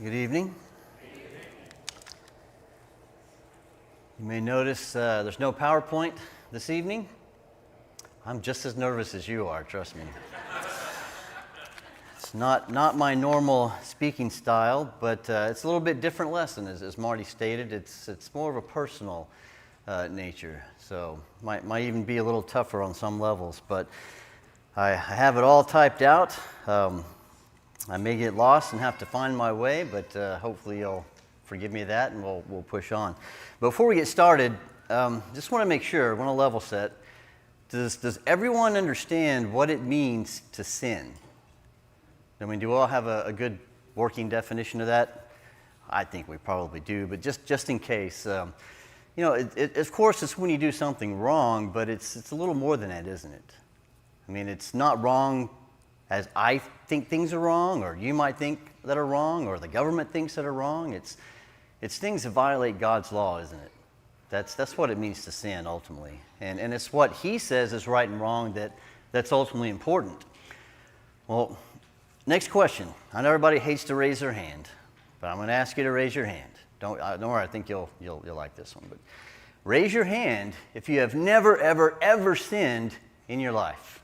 Good evening. You may notice there's no PowerPoint this evening. I'm just as nervous as you are, trust me. It's not my normal speaking style, but it's a little bit different lesson, as Marty stated. It's more of a personal nature, so might even be a little tougher on some levels. But I have it all typed out. I may get lost and have to find my way, but hopefully you'll forgive me that, and we'll push on. Before we get started, just want to make sure, want to level set. Does everyone understand what it means to sin? I mean, do we all have a good working definition of that? I think we probably do, but just in case, of course, it's when you do something wrong, but it's a little more than that, isn't it? I mean, it's not wrong as I think things are wrong, or you might think that are wrong, or the government thinks that are wrong. It's things that violate God's law, isn't it? That's what it means to sin, ultimately. And it's what He says is right and wrong that's ultimately important. Well, next question. I know everybody hates to raise their hand, but I'm going to ask you to raise your hand. Don't worry, I think you'll like this one. But raise your hand if you have never, ever, ever sinned in your life.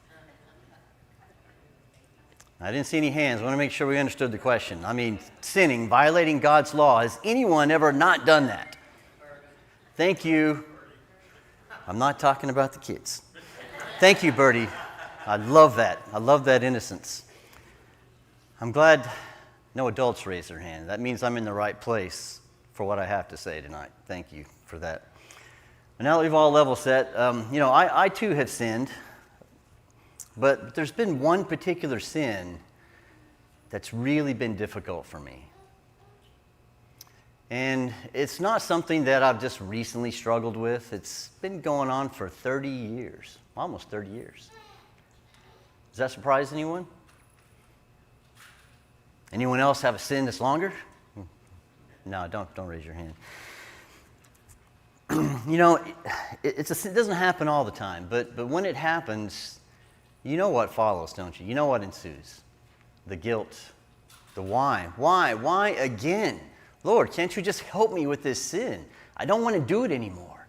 I didn't see any hands. I want to make sure we understood the question. I mean, sinning, violating God's law. Has anyone ever not done that? Thank you. I'm not talking about the kids. Thank you, Bertie. I love that. I love that innocence. I'm glad no adults raise their hand. That means I'm in the right place for what I have to say tonight. Thank you for that. And now that we've all level set, I too have sinned. But there's been one particular sin that's really been difficult for me. And it's not something that I've just recently struggled with. It's been going on for 30 years, almost 30 years. Does that surprise anyone? Anyone else have a sin that's longer? No, don't raise your hand. It doesn't happen all the time, but when it happens, you know what follows, don't you? You know what ensues. The guilt, the why. Why again? Lord, can't you just help me with this sin? I don't want to do it anymore.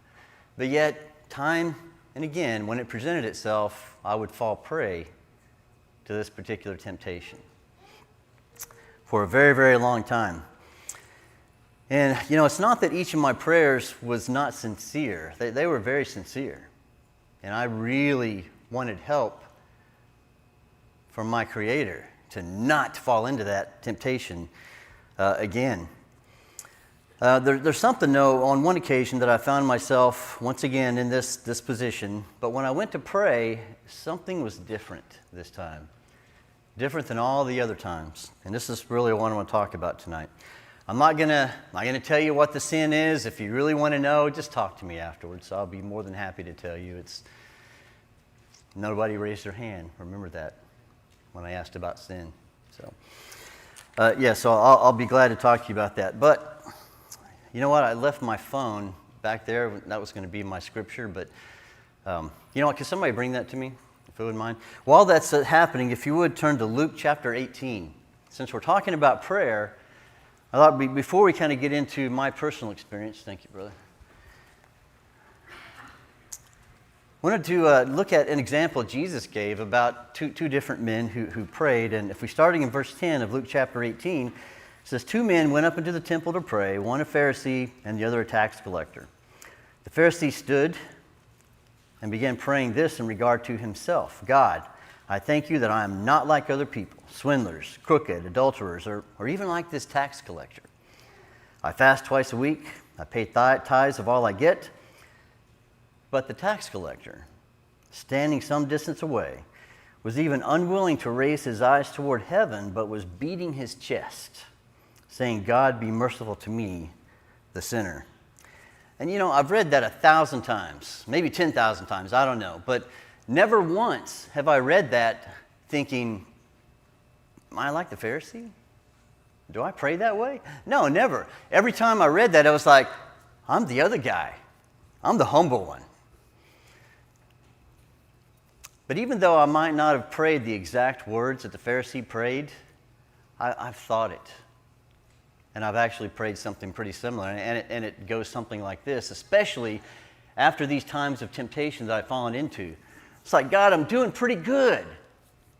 But yet, time and again, when it presented itself, I would fall prey to this particular temptation for a very, very long time. And, it's not that each of my prayers was not sincere. They were very sincere. And I really wanted help from my Creator to not fall into that temptation again. There's something, though, on one occasion that I found myself once again in this position, but when I went to pray, something was different this time. Different than all the other times. And this is really what I want to talk about tonight. I'm not gonna tell you what the sin is. If you really want to know, just talk to me afterwards. I'll be more than happy to tell you. Nobody raised their hand. Remember that when I asked about sin. So I'll be glad to talk to you about that. But you know what? I left my phone back there. That was going to be my scripture. But can somebody bring that to me, if you wouldn't mind? While that's happening, if you would turn to Luke chapter 18. Since we're talking about prayer, I thought before we kind of get into my personal experience, thank you, brother. I wanted to look at an example Jesus gave about two different men who prayed. And if we're starting in verse 10 of Luke chapter 18, it says, 2 men went up into the temple to pray, one a Pharisee and the other a tax collector. The Pharisee stood and began praying this in regard to himself. God, I thank you that I am not like other people, swindlers, crooked, adulterers, or even like this tax collector. I fast twice a week. I pay tithes of all I get. But the tax collector, standing some distance away, was even unwilling to raise his eyes toward heaven, but was beating his chest, saying, God, be merciful to me, the sinner. And I've read that 1,000 times, maybe 10,000 times, I don't know. But never once have I read that thinking, am I like the Pharisee? Do I pray that way? No, never. Every time I read that, I was like, I'm the other guy. I'm the humble one. But even though I might not have prayed the exact words that the Pharisee prayed, I've thought it. And I've actually prayed something pretty similar, and it goes something like this, especially after these times of temptation that I've fallen into. It's like, God, I'm doing pretty good.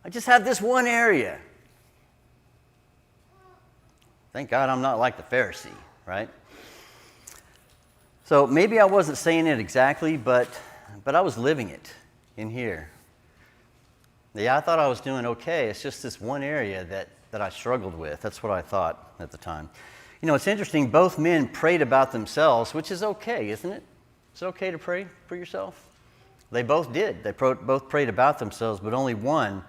I just have this one area. Thank God I'm not like the Pharisee, right? So maybe I wasn't saying it exactly, but I was living it in here. Yeah, I thought I was doing okay. It's just this one area that I struggled with. That's what I thought at the time. You know, it's interesting, both men prayed about themselves, which is okay, isn't it? It's okay to pray for yourself. They both did. They both prayed about themselves, but only one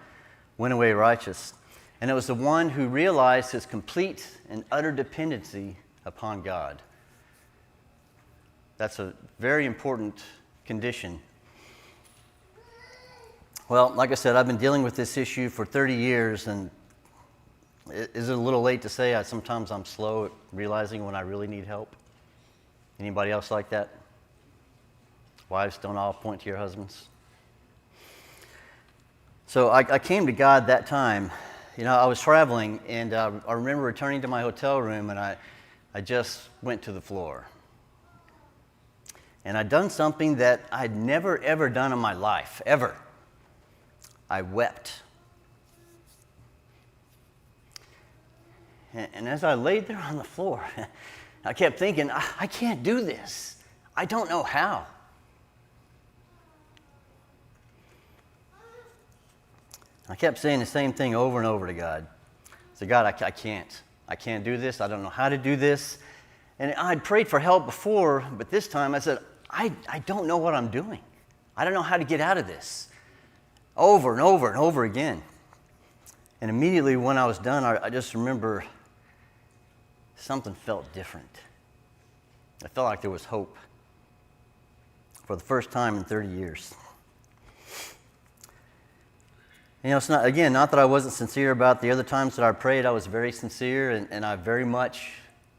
went away righteous. And it was the one who realized his complete and utter dependency upon God. That's a very important condition. Well, like I said, I've been dealing with this issue for 30 years, and is it a little late to say sometimes I'm slow at realizing when I really need help? Anybody else like that? Wives, don't all point to your husbands. So I came to God that time. You know, I was traveling, and I remember returning to my hotel room, and I just went to the floor. And I'd done something that I'd never, ever done in my life, ever. I wept. And as I laid there on the floor, I kept thinking, I can't do this. I don't know how. I kept saying the same thing over and over to God. I said, God, I can't. I can't do this. I don't know how to do this. And I'd prayed for help before, but this time I said, I don't know what I'm doing. I don't know how to get out of this. Over and over and over again. And immediately when I was done, I just remember something felt different. I felt like there was hope for the first time in 30 years. You know, it's not that I wasn't sincere about the other times that I prayed. I was very sincere, and I very much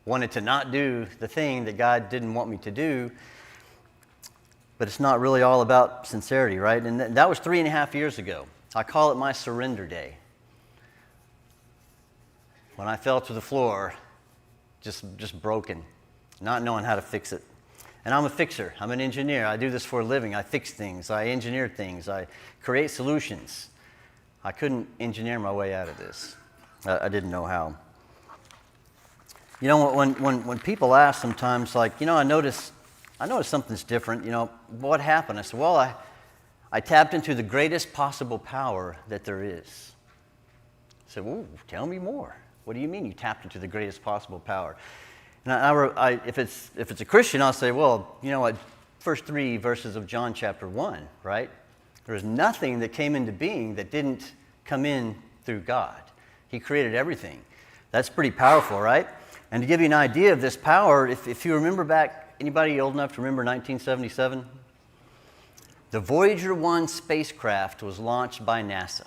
wanted to not do the thing that God didn't want me to do. But it's not really all about sincerity, right? And that was 3.5 years ago. I call it my surrender day. When I fell to the floor, just broken, not knowing how to fix it. And I'm a fixer. I'm an engineer. I do this for a living. I fix things. I engineer things. I create solutions. I couldn't engineer my way out of this. I didn't know how. You know, when people ask sometimes, like, you know, I noticed something's different. You know, what happened? I said, well, I tapped into the greatest possible power that there is. I said, well, tell me more. What do you mean you tapped into the greatest possible power? And if it's a Christian, I'll say, well, you know what, first 3 verses of John chapter 1, right? There's nothing that came into being that didn't come in through God. He created everything. That's pretty powerful, right? And to give you an idea of this power, if you remember back, anybody old enough to remember 1977? The Voyager 1 spacecraft was launched by NASA.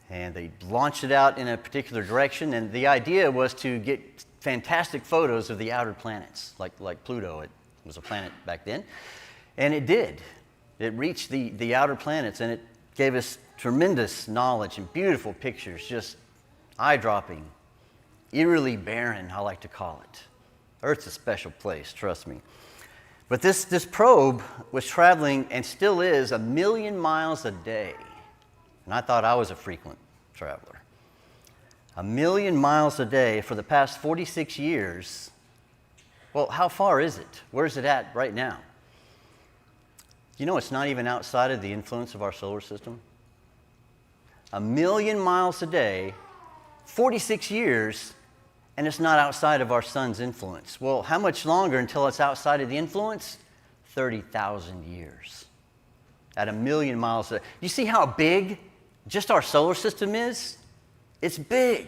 And they launched it out in a particular direction, and the idea was to get fantastic photos of the outer planets, like Pluto. It was a planet back then. And it did. It reached the outer planets, and it gave us tremendous knowledge and beautiful pictures, just eye-dropping, eerily barren, I like to call it. Earth's a special place, trust me. But this probe was traveling, and still is, 1 million miles a day. And I thought I was a frequent traveler. 1 million miles a day for the past 46 years. Well, how far is it? Where's it at right now? You know, it's not even outside of the influence of our solar system. 1 million miles a day, 46 years, and it's not outside of our sun's influence. Well, how much longer until it's outside of the influence? 30,000 years. At 1 million miles a day. You see how big just our solar system is? It's big.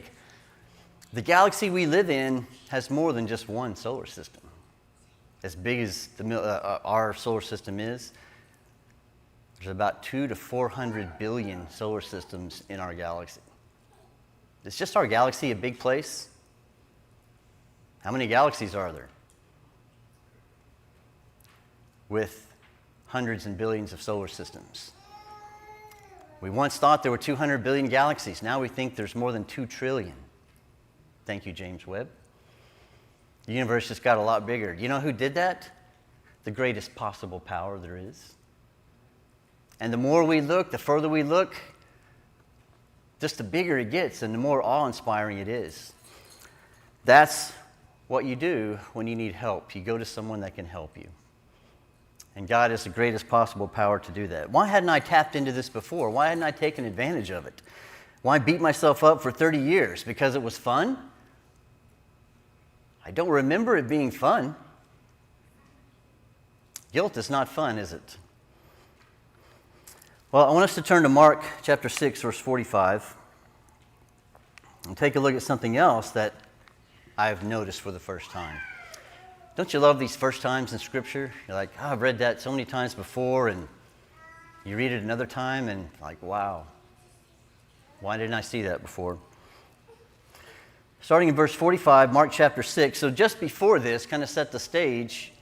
The galaxy we live in has more than just one solar system. As big as our solar system is, there's about 200 to 400 billion solar systems in our galaxy. Is just our galaxy a big place? How many galaxies are there? With hundreds and billions of solar systems. We once thought there were 200 billion galaxies. Now we think there's more than 2 trillion. Thank you, James Webb. The universe just got a lot bigger. You know who did that? The greatest possible power there is. And the more we look, the further we look, just the bigger it gets and the more awe-inspiring it is. That's what you do when you need help. You go to someone that can help you. And God is the greatest possible power to do that. Why hadn't I tapped into this before? Why hadn't I taken advantage of it? Why beat myself up for 30 years? Because it was fun? I don't remember it being fun. Guilt is not fun, is it? Well, I want us to turn to Mark chapter 6, verse 45, and take a look at something else that I've noticed for the first time. Don't you love these first times in Scripture? You're like, oh, I've read that so many times before, and you read it another time, and like, wow, why didn't I see that before? Starting in verse 45, Mark chapter 6. So just before this, kind of set the stage,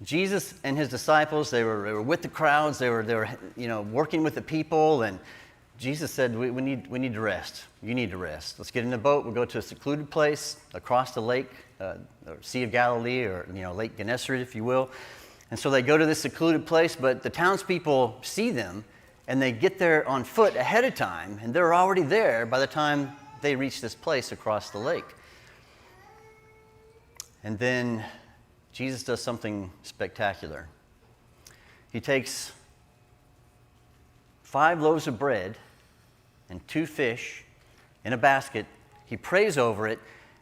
Jesus and his disciples, they were with the crowds, they were working with the people, and Jesus said, we need to rest. You need to rest. Let's get in the boat. We'll go to a secluded place across the lake, or Sea of Galilee, or Lake Gennesaret, if you will. And so they go to this secluded place, but the townspeople see them, and they get there on foot ahead of time, and they're already there by the time they reach this place across the lake. And then Jesus does something spectacular. He takes 5 loaves of bread and 2 fish in a basket. He prays over it,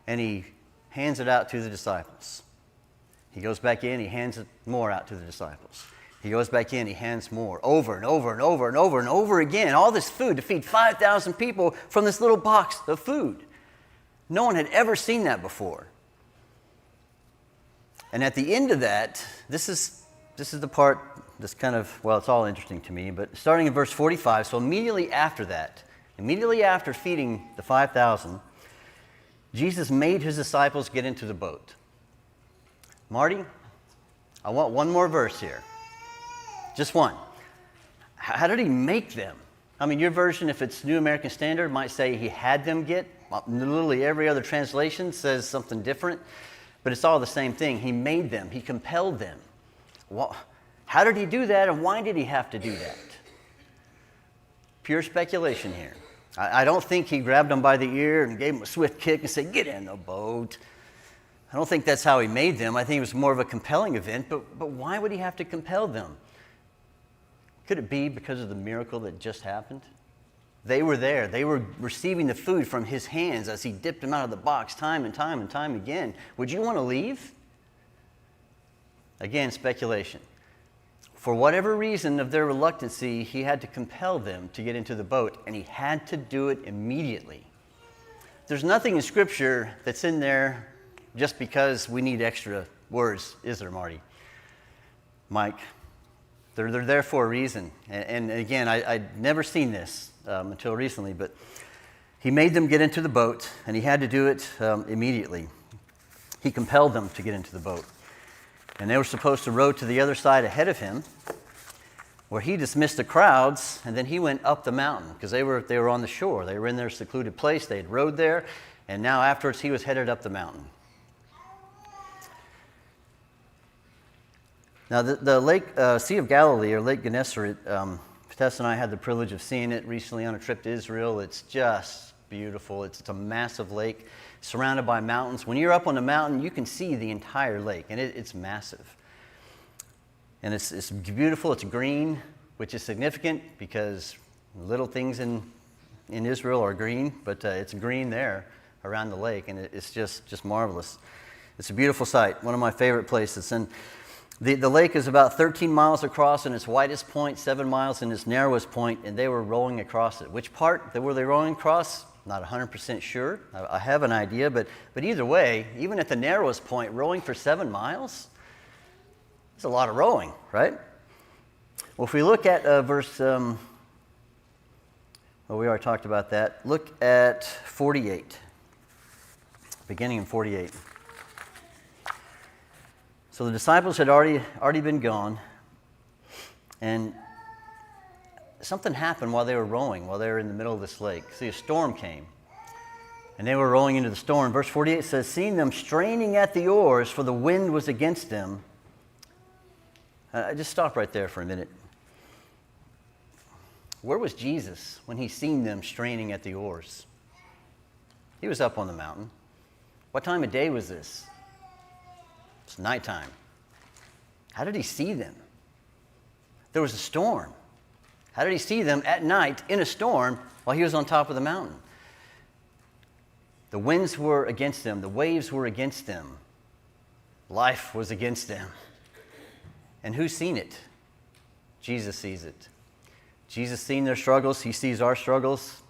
and he hands it out to the disciples. He goes back in, he hands it more out to the disciples. He goes back in, he hands more, over and over and over and over and over again. All this food to feed 5,000 people from this little box of food. No one had ever seen that before. And at the end of that, this is the part that's kind of, well, it's all interesting to me, but starting in verse 45, so immediately after that, immediately after feeding the 5,000, Jesus made his disciples get into the boat. Marty, I want one more verse here. Just one. How did he make them? I mean, your version, if it's New American Standard, might say he had them get. Literally every other translation says something different, but it's all the same thing. He made them. He compelled them. Well, how did he do that, and why did he have to do that? Pure speculation here. I don't think he grabbed them by the ear and gave them a swift kick and said, get in the boat. I don't think that's how he made them. I think it was more of a compelling event, but why would he have to compel them? Could it be because of the miracle that just happened? They were there. They were receiving the food from his hands as he dipped them out of the box time and time and time again. Would you want to leave? Again, speculation. For whatever reason of their reluctancy, he had to compel them to get into the boat, and he had to do it immediately. There's nothing in Scripture that's in there just because we need extra words, is there, Marty? Mike? They're there for a reason. And again, I'd never seen this until recently, but he made them get into the boat, and he had to do it immediately. He compelled them to get into the boat. And they were supposed to row to the other side ahead of him, where he dismissed the crowds, and then he went up the mountain, because they were on the shore. They were in their secluded place. They had rowed there, and now afterwards he was headed up the mountain. Now, the lake, Sea of Galilee, or Lake Gennesaret, Tess and I had the privilege of seeing it recently on a trip to Israel. It's just beautiful. It's a massive lake surrounded by mountains. When you're up on the mountain, you can see the entire lake, and it's massive. And it's beautiful. It's green, which is significant because little things in Israel are green, but it's green there around the lake, and it's just marvelous. It's a beautiful sight, one of my favorite places. And the lake is about 13 miles across in its widest point, 7 miles in its narrowest point, and they were rowing across it. Which part were they rowing across? Not 100% sure. I have an idea, but either way, even at the narrowest point, rowing for 7 miles, it's a lot of rowing, right? Well, if we look at verse, well, we already talked about that. Look at 48, beginning in 48. So the disciples had already been gone, and something happened while they were rowing, while they were in the middle of this lake. See, a storm came, And they were rolling into the storm. Verse 48 says, seeing them straining at the oars, for the wind was against them. Just stop right there for a minute. Where was Jesus when he seen them straining at the oars? He was up on the mountain. What time of day was this? It's nighttime. How did he see them? There was a storm. How did he see them at night in a storm while he was on top of the mountain? The winds were against them. The waves were against them. Life was against them. And who's seen it? Jesus sees it. Jesus seen their struggles. He sees our struggles.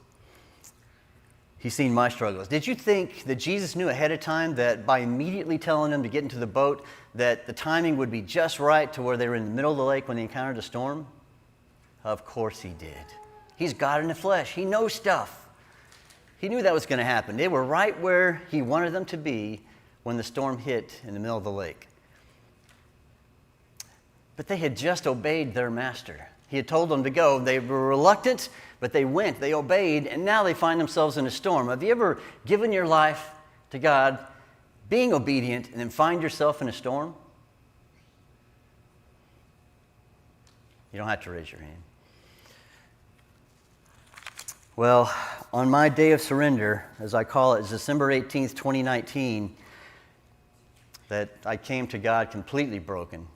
He's seen my struggles. Did you think that Jesus knew ahead of time that by immediately telling them to get into the boat, that the timing would be just right to where they were in the middle of the lake when they encountered a storm? Of course he did. He's God in the flesh. He knows stuff. He knew that was going to happen. They were right where he wanted them to be when the storm hit in the middle of the lake. But they had just obeyed their master. He had told them to go. They were reluctant, but they went. They obeyed, and now they find themselves in a storm. Have you ever given your life to God, being obedient, and then find yourself in a storm? You don't have to raise your hand. Well, on my day of surrender, as I call it, December 18th, 2019, that I came to God completely broken,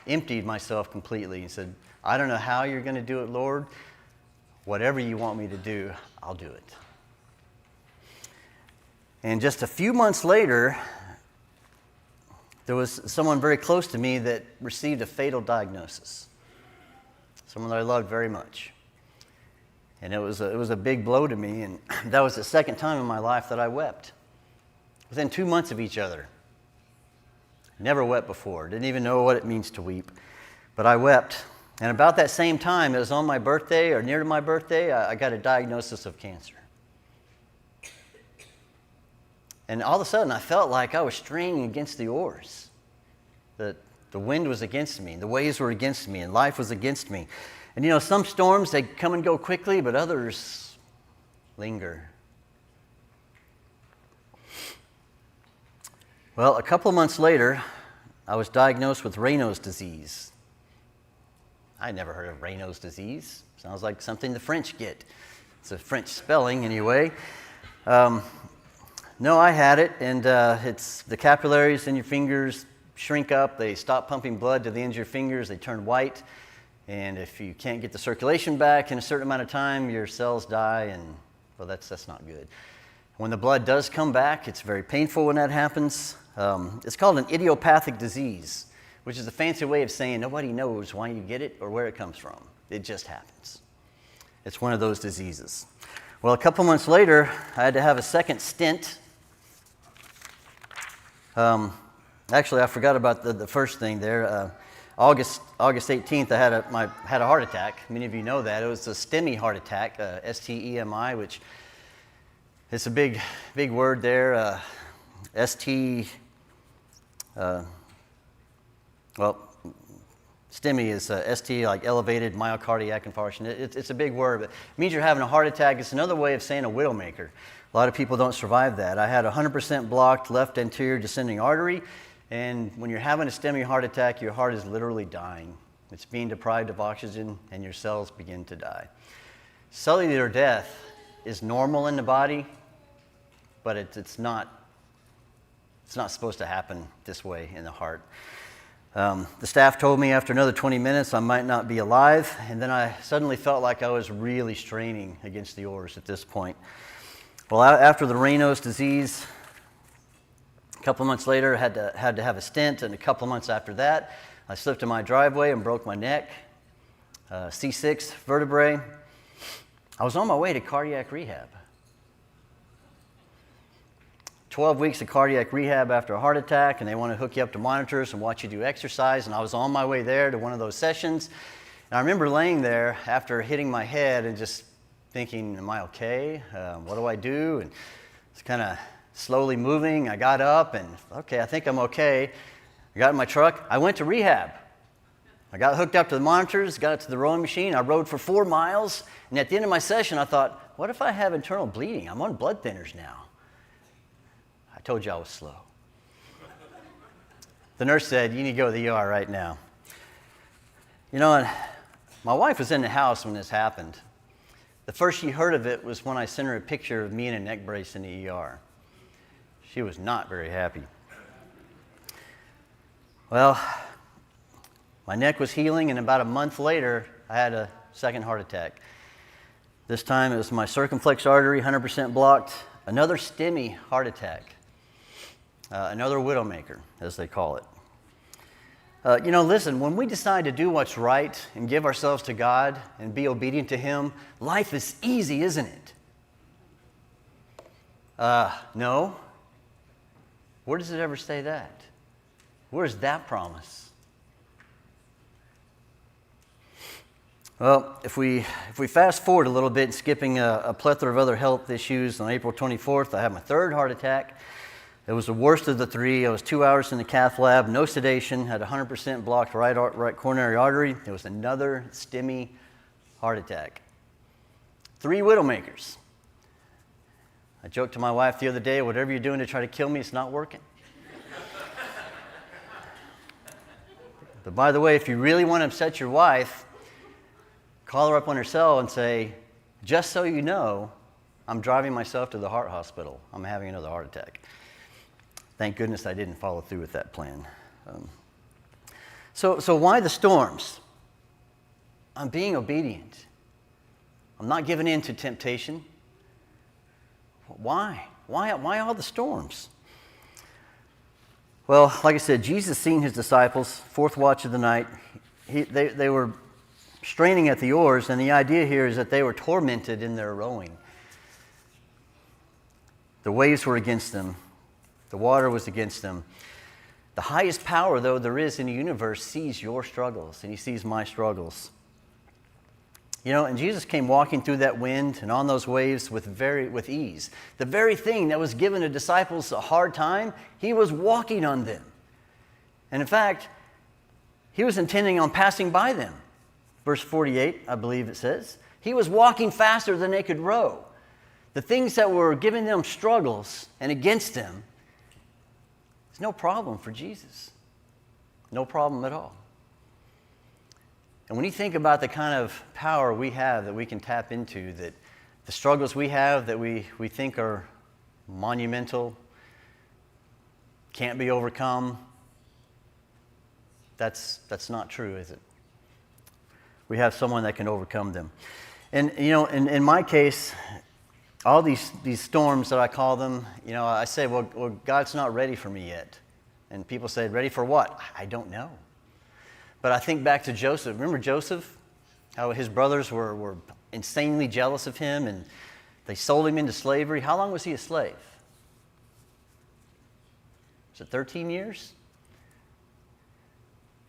emptied myself completely, and said, I don't know how you're going to do it, Lord. Whatever you want me to do, I'll do it. And just a few months later, there was someone very close to me that received a fatal diagnosis. Someone that I loved very much. And it was a big blow to me, and that was the second time in my life that I wept. Within 2 months of each other. Never wept before. Didn't even know what it means to weep. But I wept. And about that same time, it was on my birthday or near to my birthday, I got a diagnosis of cancer. And all of a sudden, I felt like I was straining against the oars. That the wind was against me, the waves were against me, and life was against me. And you know, some storms, they come and go quickly, but others linger. Well, a couple of months later, I was diagnosed with Raynauds Disease. I'd never heard of Raynauds Disease. Sounds like something the French get. It's a French spelling anyway. No, I had it, and it's the capillaries in your fingers shrink up. They stop pumping blood to the ends of your fingers. They turn white. And if you can't get the circulation back in a certain amount of time, your cells die, and, well, that's not good. When the blood does come back, it's very painful when that happens. It's called an idiopathic disease, which is a fancy way of saying nobody knows why you get it or where it comes from. It just happens. It's one of those diseases. Well, a couple months later, I had to have a second stent. Actually, I forgot about the first thing there. August 18th, I had a heart attack. Many of you know that. It was a STEMI heart attack, S-T-E-M-I, which it's a big word there. STEMI is ST, like elevated myocardiac infarction. It's a big word, but it means you're having a heart attack. It's another way of saying a widowmaker. A lot of people don't survive that. I had 100% blocked left anterior descending artery. And when you're having a STEMI heart attack, your heart is literally dying. It's being deprived of oxygen, and your cells begin to die. Cellular death is normal in the body, but it's not supposed to happen this way in the heart. The staff told me after another 20 minutes I might not be alive, and then I suddenly felt like I was really straining against the oars at this point. Well, after the Raynauds disease, a couple of months later, I had to have a stent, and a couple of months after that, I slipped in my driveway and broke my neck, C6 vertebrae. I was on my way to cardiac rehab. 12 weeks of cardiac rehab after a heart attack, and they want to hook you up to monitors and watch you do exercise, and I was on my way there to one of those sessions. And I remember laying there after hitting my head and just thinking, am I okay? What do I do? And it's kind of slowly moving. I got up and, okay, I think I'm okay. I got in my truck. I went to rehab. I got hooked up to the monitors, got to the rowing machine. I rode for 4 miles. And at the end of my session, I thought, what if I have internal bleeding? I'm on blood thinners now. I told you I was slow. The nurse said, you need to go to the ER right now. You know, and my wife was in the house when this happened. The first she heard of it was when I sent her a picture of me in a neck brace in the ER. She was not very happy. Well, my neck was healing, and about a month later, I had a second heart attack. This time it was my circumflex artery, 100% blocked. Another STEMI heart attack. Another widowmaker, as they call it. Listen, when we decide to do what's right and give ourselves to God and be obedient to Him, life is easy, isn't it? No. Where does it ever say that? Where's that promise? Well, if we fast forward a little bit, skipping a plethora of other health issues, on April 24th, I had my third heart attack. It was the worst of the three. I was 2 hours in the cath lab, no sedation, had 100% blocked right coronary artery. It was another STEMI heart attack. 3 widowmakers. I joked to my wife the other day, whatever you're doing to try to kill me, it's not working. But by the way, if you really want to upset your wife, call her up on her cell and say, just so you know, I'm driving myself to the heart hospital. I'm having another heart attack. Thank goodness I didn't follow through with that plan. So why the storms? I'm being obedient. I'm not giving in to temptation. Why? Why all the storms? Well, like I said, Jesus seen his disciples, fourth watch of the night. They were straining at the oars, and the idea here is that they were tormented in their rowing. The waves were against them. The water was against them. The highest power, though, there is in the universe sees your struggles, and he sees my struggles. You know, and Jesus came walking through that wind and on those waves with ease. The very thing that was giving the disciples a hard time, he was walking on them. And in fact, he was intending on passing by them. Verse 48, I believe it says. He was walking faster than they could row. The things that were giving them struggles and against them, it's no problem for Jesus. No problem at all. And when you think about the kind of power we have that we can tap into, that the struggles we have that we think are monumental, can't be overcome, that's not true, is it? We have someone that can overcome them. And, you know, in my case, all these storms that I call them, you know, I say, well, God's not ready for me yet. And people say, ready for what? I don't know. But I think back to Joseph. Remember Joseph? How his brothers were insanely jealous of him and they sold him into slavery. How long was he a slave? Was it 13 years?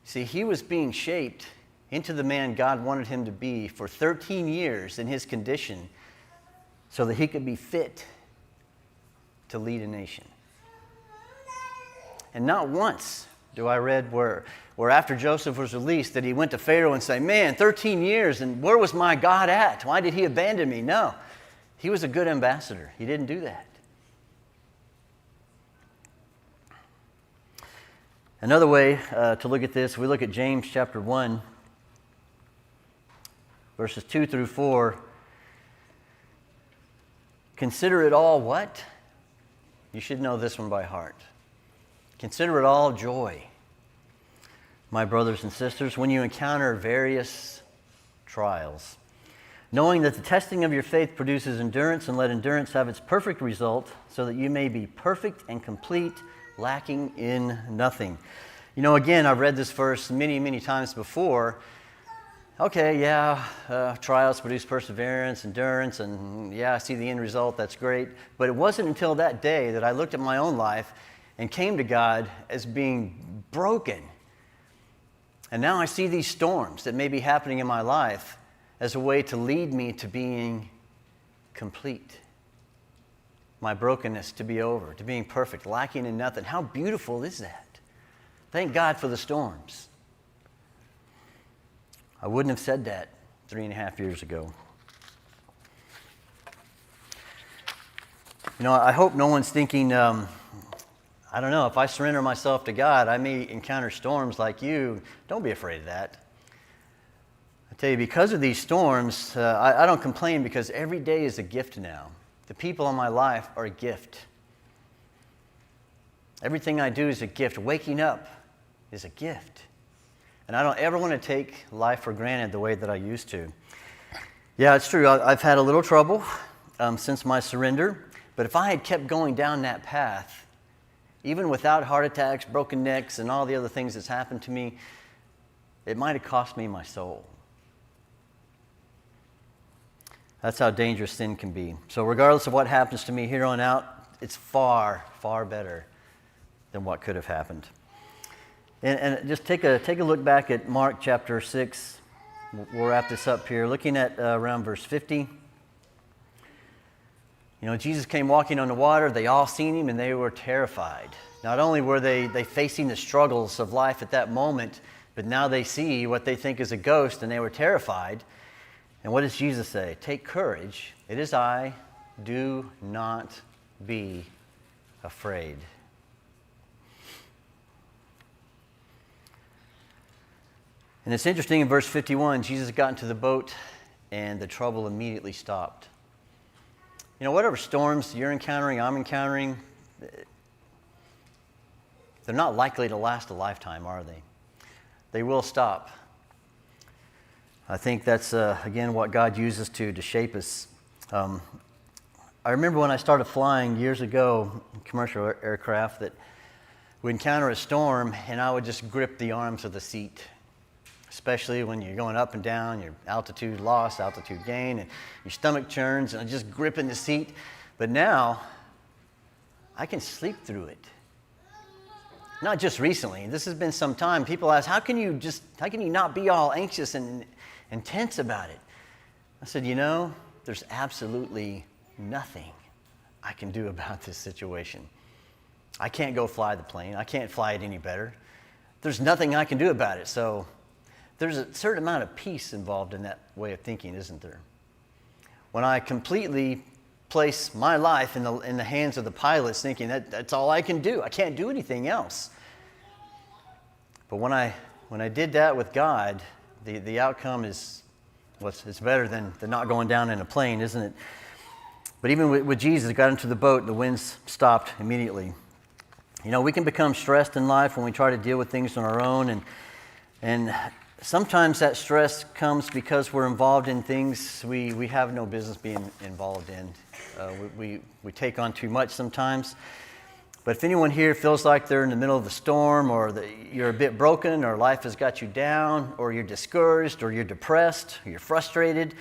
See, he was being shaped into the man God wanted him to be for 13 years in his condition so that he could be fit to lead a nation. And not once do I read where after Joseph was released that he went to Pharaoh and said, man, 13 years, and where was my God at? Why did he abandon me? No, he was a good ambassador. He didn't do that. Another way to look at this, we look at James chapter 1, verses 2 through 4. Consider it all what? You should know this one by heart. Consider it all joy, my brothers and sisters, when you encounter various trials, knowing that the testing of your faith produces endurance, and let endurance have its perfect result, so that you may be perfect and complete, lacking in nothing. You know, again, I've read this verse many, many times before. Okay, yeah, trials produce perseverance, endurance, and yeah, I see the end result, that's great. But it wasn't until that day that I looked at my own life and came to God as being broken. And now I see these storms that may be happening in my life as a way to lead me to being complete. My brokenness to be over, to being perfect, lacking in nothing. How beautiful is that? Thank God for the storms. I wouldn't have said that 3.5 years ago. I hope no one's thinking, I don't know, if I surrender myself to God, I may encounter storms like you. Don't be afraid of that. I tell you, because of these storms, I don't complain because every day is a gift now. The people in my life are a gift. Everything I do is a gift. Waking up is a gift. And I don't ever want to take life for granted the way that I used to. Yeah, it's true. I've had a little trouble since my surrender. But if I had kept going down that path, even without heart attacks, broken necks, and all the other things that's happened to me, it might have cost me my soul. That's how dangerous sin can be. So regardless of what happens to me here on out, it's far, far better than what could have happened. And just take a look back at Mark chapter 6. We'll wrap this up here. Looking at around verse 50. Jesus came walking on the water. They all seen him, and they were terrified. Not only were they facing the struggles of life at that moment, but now they see what they think is a ghost, and they were terrified. And what does Jesus say? Take courage. It is I. Do not be afraid. And it's interesting, in verse 51, Jesus got into the boat, and the trouble immediately stopped. Whatever storms you're encountering, I'm encountering, they're not likely to last a lifetime, are they? They will stop. I think that's, again, what God uses to shape us. I remember when I started flying years ago, commercial aircraft, that we'd encounter a storm, and I would just grip the arms of the seat, especially when you're going up and down, your altitude loss, altitude gain, and your stomach churns, and I'm just gripping the seat. But now, I can sleep through it. Not just recently. This has been some time. People ask, how can you not be all anxious and tense about it? I said, there's absolutely nothing I can do about this situation. I can't go fly the plane. I can't fly it any better. There's nothing I can do about it. So there's a certain amount of peace involved in that way of thinking, isn't there? When I completely place my life in the hands of the pilots, thinking that's all I can do. I can't do anything else. But when I did that with God, the outcome is it's better than not going down in a plane, isn't it? But even with Jesus, got into the boat, the winds stopped immediately. We can become stressed in life when we try to deal with things on our own, and sometimes that stress comes because we're involved in things we have no business being involved in. We take on too much sometimes. But if anyone here feels like they're in the middle of a storm, or you're a bit broken, or life has got you down, or you're discouraged, or you're depressed, or you're frustrated,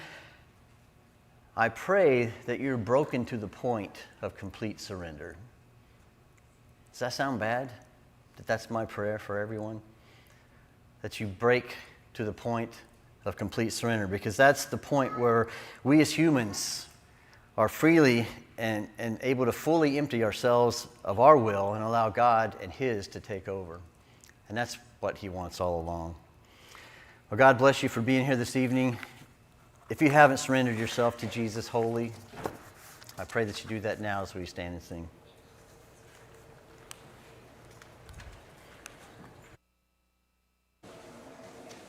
I pray that you're broken to the point of complete surrender. Does that sound bad? That's my prayer for everyone. That you break to the point of complete surrender, because that's the point where we as humans are freely and able to fully empty ourselves of our will and allow God and His to take over. And that's what He wants all along. Well, God bless you for being here this evening. If you haven't surrendered yourself to Jesus wholly, I pray that you do that now as we stand and sing.